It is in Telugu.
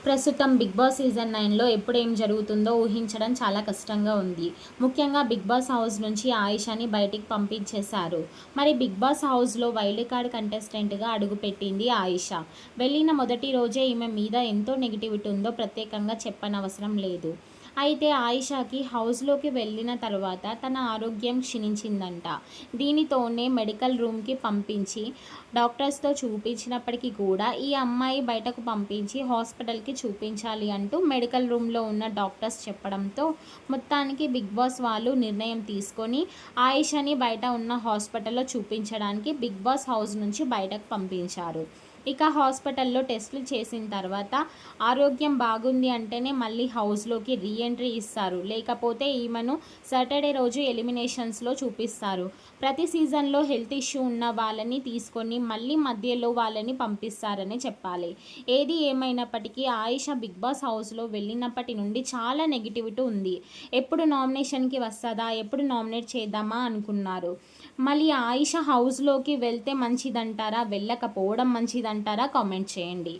ప్రస్తుతం 'బిగ్ బాస్' సీజన్ 9లో ఎప్పుడు ఏం జరుగుతుందో ఊహించడం చాలా కష్టంగా ఉంది. ముఖ్యంగా 'బిగ్ బాస్' హౌస్ నుంచి ఆయిషాని బయటికి పంపించేశారు. మరి 'బిగ్ బాస్' హౌస్‌లో వైల్డ్ కార్డ్ కంటెస్టెంట్‌గా అడుగుపెట్టింది ఆయిషా. వెళ్ళిన మొదటి రోజే ఈమె మీద ఎంతో నెగటివిటీ ఉందో ప్రత్యేకంగా చెప్పనవసరం లేదు. అయితే ఆయిషాకి హౌస్‌లోకి వెళ్ళిన తర్వాత తన ఆరోగ్యం క్షీణించిందంట. దీనితోనే మెడికల్ రూమ్‌కి పంపించి డాక్టర్స్‌తో చూపించినప్పటికీ కూడా ఈ అమ్మాయి బయటకు పంపించి హాస్పిటల్‌కి చూపించాలి అంటూ మెడికల్ రూమ్‌లో ఉన్న డాక్టర్స్ చెప్పడంతో మొత్తానికి 'బిగ్ బాస్' వాళ్ళు నిర్ణయం తీసుకొని ఆయిషాని బయట ఉన్న హాస్పిటల్‌లో చూపించడానికి 'బిగ్ బాస్' హౌస్ నుంచి బయటకు పంపించారు. ఇక హాస్పిటల్‌లో టెస్టులు చేసిన తర్వాత ఆరోగ్యం బాగుంది అంటేనే మళ్ళీ హౌస్‌లోకి రీ ఎంట్రీ ఇస్తారు. లేకపోతే ఈమెను సాటర్డే రోజు ఎలిమినేషన్స్‌లో చూపిస్తారు. ప్రతి సీజన్‌లో హెల్త్ ఇష్యూ ఉన్న వాళ్ళని తీసుకొని మళ్ళీ మధ్యలో వాళ్ళని పంపిస్తారనే చెప్పాలి. ఏది ఏమైనప్పటికీ ఆయిషా 'బిగ్ బాస్' హౌస్‌లో వెళ్ళినప్పటి నుండి చాలా నెగటివిటీ ఉంది. ఎప్పుడు నామినేషన్‌కి వస్తదా? ఎప్పుడు నామినేట్ చేద్దామా అనుకున్నారు. మళ్ళీ ఆయిషా హౌస్‌లోకి వెళ్తే మంచిదంటారా? వెళ్ళకపోవడం మంచిదంటారా? కామెంట్ చేయండి.